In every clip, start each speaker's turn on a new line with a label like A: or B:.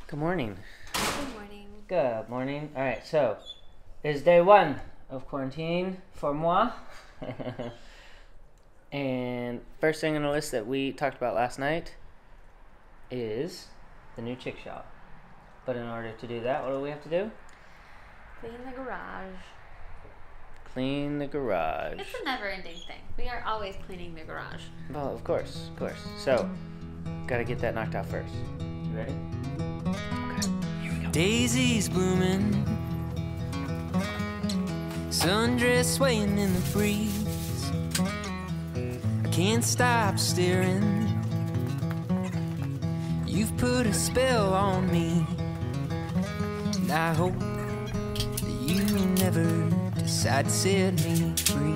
A: Good morning.
B: Good morning.
A: Good morning. Alright, so it's day 1 of quarantine for moi. And first thing on the list that we talked about last night is the new Chickshaw. But in order to do that, what do we have to do?
B: Clean the garage.
A: Clean the garage.
B: It's a never-ending thing. We are always cleaning the garage.
A: Well, of course. So, gotta get that knocked out first. You ready? Okay, here we go.
C: Daisies blooming, sundress swaying in the breeze. I can't stop staring. You've put a spell on me, and I hope that you never decide to set me free.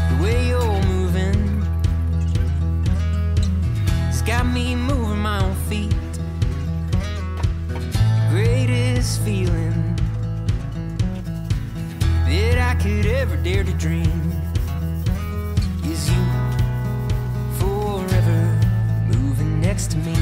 C: The way you're moving, it's got me moving my own feet. The greatest feeling that I could ever dare to dream is you forever moving next to me.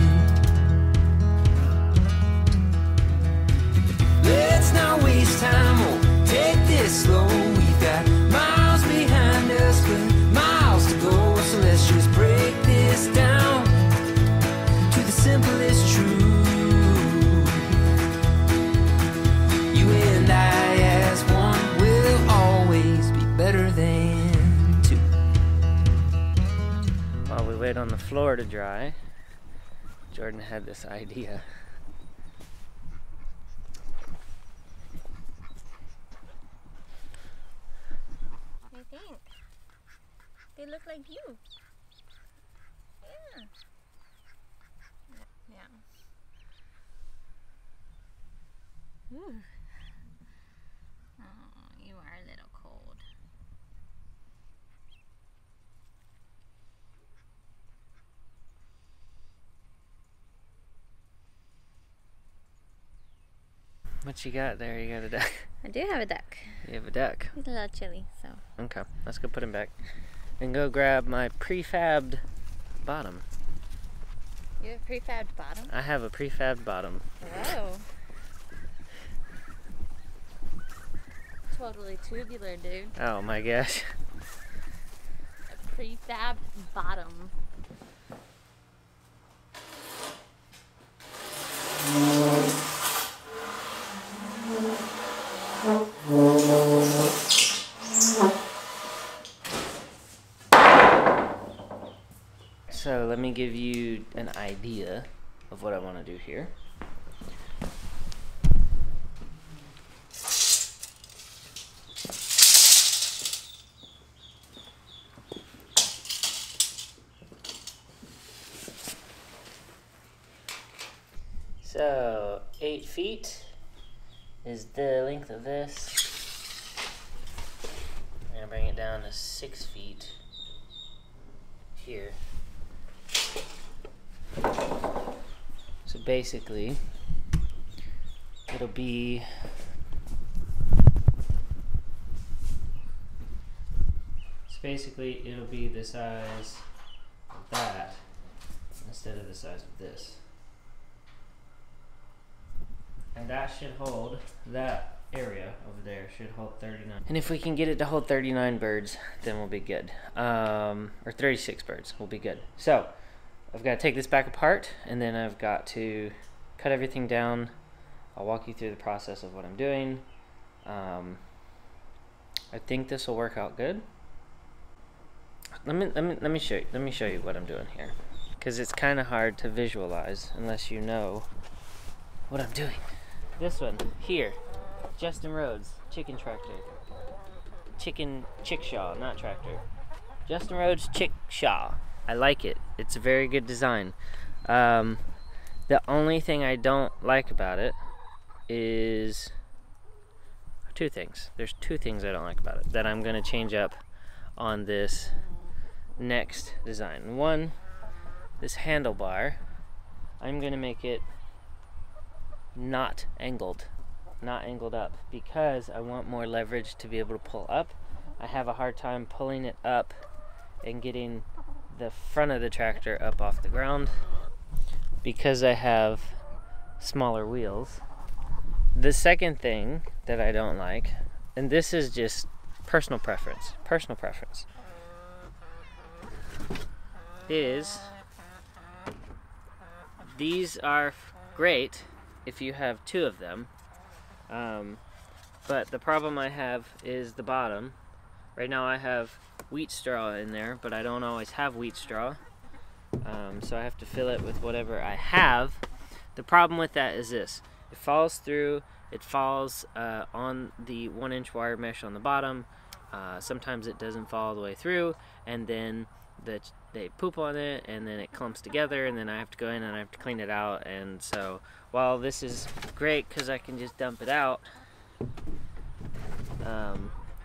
C: Let's not waste time, or take this slow. We've got miles behind us, but miles to go. So let's just break this down to the simplest truth. You and I as one will always be better than two.
A: While we wait on the floor to dry, Jordan had this idea.
B: I think. They look like you. Yeah. Yeah. Ooh. Oh, you are a little cold.
A: What you got there? You got a duck?
B: I do have a duck.
A: You have a duck.
B: He's a little chilly, so.
A: Okay, let's go put him back. And go grab my prefabbed bottom.
B: You have a prefabbed bottom?
A: I have a prefabbed bottom.
B: Whoa. Totally tubular, dude.
A: Oh my gosh.
B: A prefabbed bottom.
A: So let me give you an idea of what I want to do here. So 8 feet is the length of this. I'm gonna bring it down to 6 feet here. So basically, it'll be the size of that instead of the size of this. And that should hold, that area over there should hold 39. And if we can get it to hold 39 birds, then we'll be good. Or 36 birds, we'll be good. So, I've got to take this back apart, and then I've got to cut everything down. I'll walk you through the process of what I'm doing. I think this will work out good. Let me show you what I'm doing here, because it's kind of hard to visualize unless you know what I'm doing. This one here, Justin Rhodes chicken tractor, Chickshaw, not tractor. Justin Rhodes Chickshaw. I like it. It's a very good design. The only thing I don't like about it is two things. There's two things I don't like about it that I'm going to change up on this next design. One, this handlebar, I'm going to make it not angled up, because I want more leverage to be able to pull up. I have a hard time pulling it up and getting the front of the tractor up off the ground. because I have smaller wheels. The second thing that I don't like, and this is just personal preference, is these are great if you have two of them, but the problem I have is the bottom. Right now I have wheat straw in there, but I don't always have wheat straw, so I have to fill it with whatever I have. The problem with that is this: it falls through, it falls on the 1-inch wire mesh on the bottom. Sometimes it doesn't fall all the way through, and then they poop on it, and then it clumps together, and then I have to go in and I have to clean it out. And so while this is great because I can just dump it out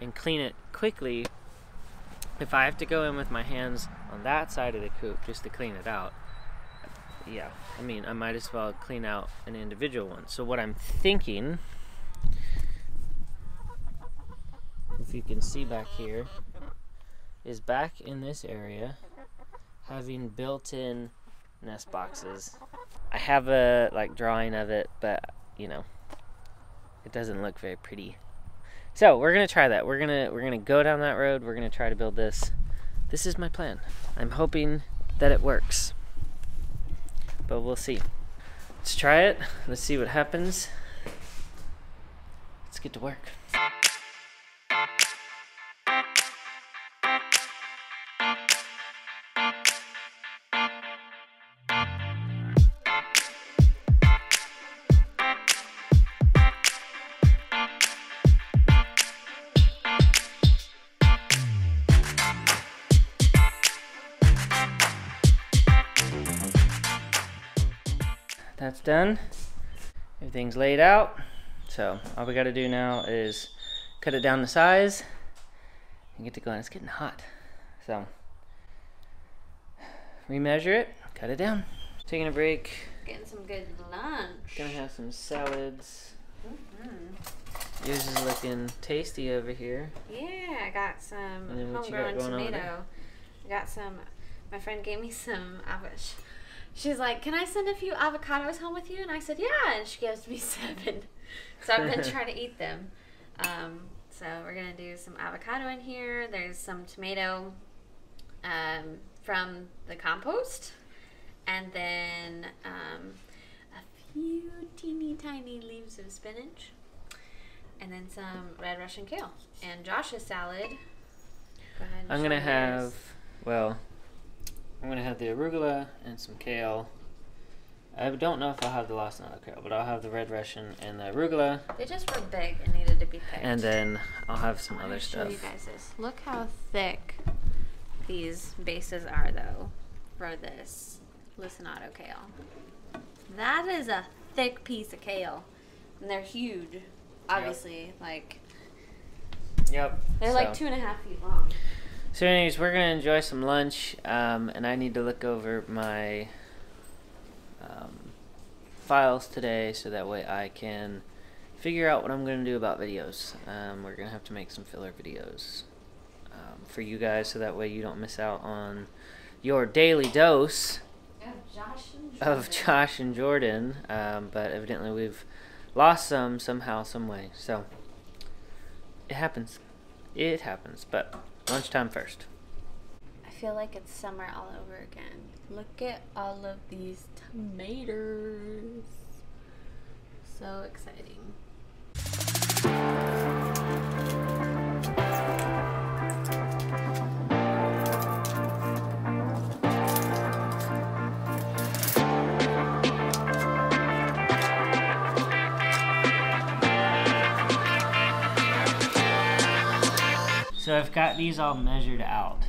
A: and clean it quickly, if I have to go in with my hands on that side of the coop just to clean it out, yeah, I mean, I might as well clean out an individual one. So what I'm thinking, if you can see back here, is back in this area, having built-in nest boxes. I have a drawing of it, but you know, it doesn't look very pretty. So we're gonna try that. We're gonna go down that road. We're gonna try to build this. This is my plan. I'm hoping that it works, but we'll see. Let's try it. Let's see what happens. Let's get to work. That's done. Everything's laid out. So all we got to do now is cut it down to size and get to going. It's getting hot. So remeasure it, cut it down. Taking a break.
B: Getting some good lunch.
A: Gonna have some salads. Yours is looking tasty over here.
B: Yeah, I got some
A: And then what you got
B: homegrown
A: going on
B: tomato.
A: there?
B: I got some. My friend gave me some avocado. She's like, "Can I send a few avocados home with you?" And I said, "Yeah." And she gives me 7. So I'm gonna try to eat them. So we're gonna do some avocado in here. There's some tomato from the compost, and then a few teeny tiny leaves of spinach, and then some red Russian kale. And Josh's salad. Go ahead and
A: I'm gonna
B: show
A: have,
B: yours.
A: well, I'm gonna have the arugula and some kale. I don't know if I'll have the lacinato kale, but I'll have the red Russian and the arugula.
B: They just were big and needed to be picked.
A: And then I'll have some
B: Let
A: other
B: me show
A: stuff.
B: you guys this. Look how thick these bases are, though, for this lacinato kale. That is a thick piece of kale, and they're huge. Obviously, like
A: Yep.
B: they're like 2.5 feet long.
A: So anyways, we're gonna enjoy some lunch, and I need to look over my files today so that way I can figure out what I'm gonna do about videos. We're gonna have to make some filler videos for you guys so that way you don't miss out on your daily dose of Josh and Jordan, but evidently we've lost some somehow, some way. So it happens, but lunchtime first.
B: I feel like it's summer all over again. Look at all of these tomatoes. So exciting.
A: So I've got these all measured out.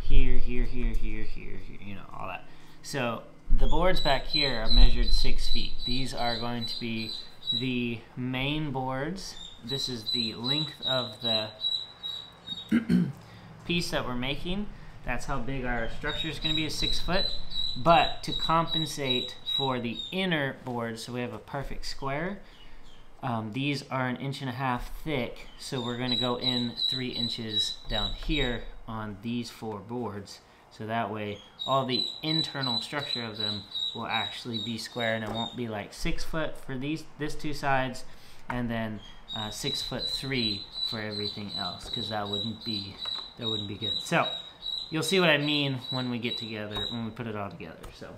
A: Here, here, here, here, here, here, you know, all that. So the boards back here are measured 6 feet. These are going to be the main boards. This is the length of the piece that we're making. That's how big our structure is going to be, is 6 foot. But to compensate for the inner boards, so we have a perfect square, these are 1.5 inches thick, so we're going to go in 3 inches down here on these 4 boards, so that way all the internal structure of them will actually be square, and it won't be like 6 foot for this 2 sides, and then 6'3" for everything else, because that wouldn't be good. So you'll see what I mean when we get together, when we put it all together. So.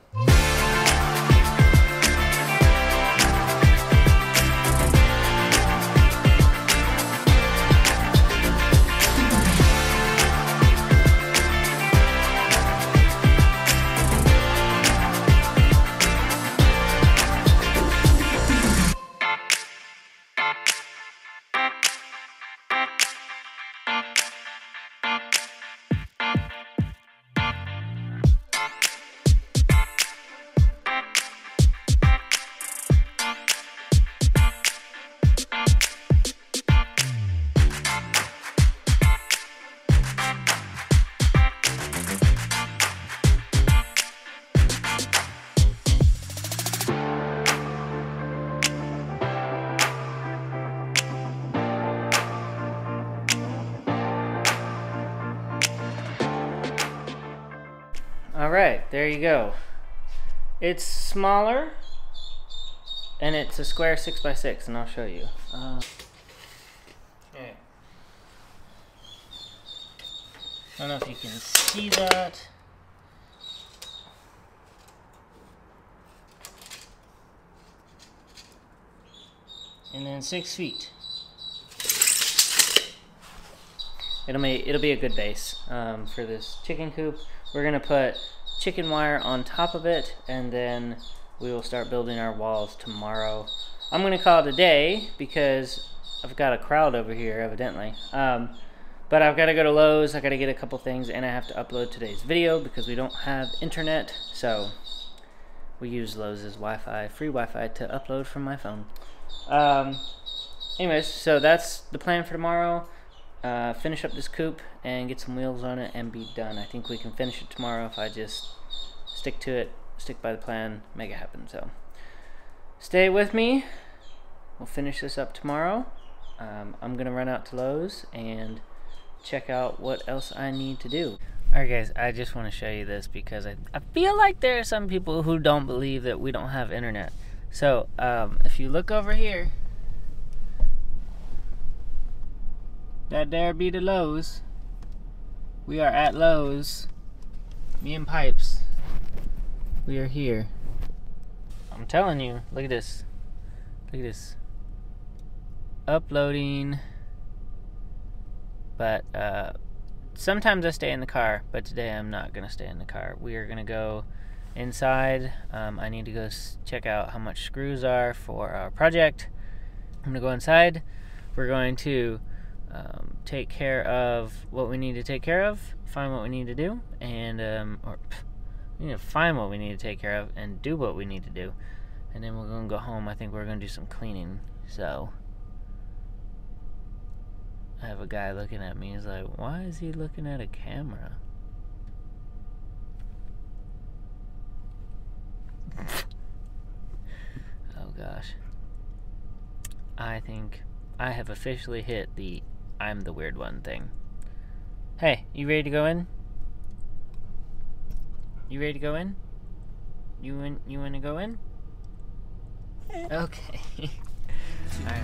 A: Alright, there you go. It's smaller, and it's a square 6x6, and I'll show you. Okay. I don't know if you can see that. And then 6 feet. It'll be a good base for this chicken coop. We're gonna put chicken wire on top of it, and then we will start building our walls tomorrow. I'm gonna call it a day because I've got a crowd over here, evidently. But I've got to go to Lowe's. I got to get a couple things, and I have to upload today's video because we don't have internet. So we use Lowe's Wi-Fi, free Wi-Fi, to upload from my phone. Anyways, so that's the plan for tomorrow. Finish up this coop and get some wheels on it and be done. I think we can finish it tomorrow if I just stick to it, stick by the plan, make it happen. So stay with me. We'll finish this up tomorrow. I'm gonna run out to Lowe's and check out what else I need to do. Alright guys, I just want to show you this because I feel like there are some people who don't believe that we don't have internet. So if you look over here, that there be the Lowe's. We are at Lowe's. Me and Pipes. We are here. I'm telling you, look at this. Look at this. Uploading. But sometimes I stay in the car, but today I'm not gonna stay in the car. We are gonna go inside. I need to go check out how much screws are for our project. I'm gonna go inside. We're going to take care of what we need to take care of, find what we need to do, and we need to find what we need to take care of and do what we need to do, and then we're gonna go home. I think we're gonna do some cleaning. So I have a guy looking at me. He's like, why is he looking at a camera? Oh gosh, I think I have officially hit the I'm the weird one thing. Hey, you ready to go in? You ready to go in? You want to go in? Okay. Alright.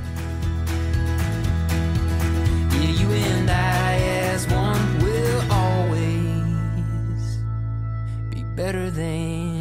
C: Yeah, you and I as one will always be better than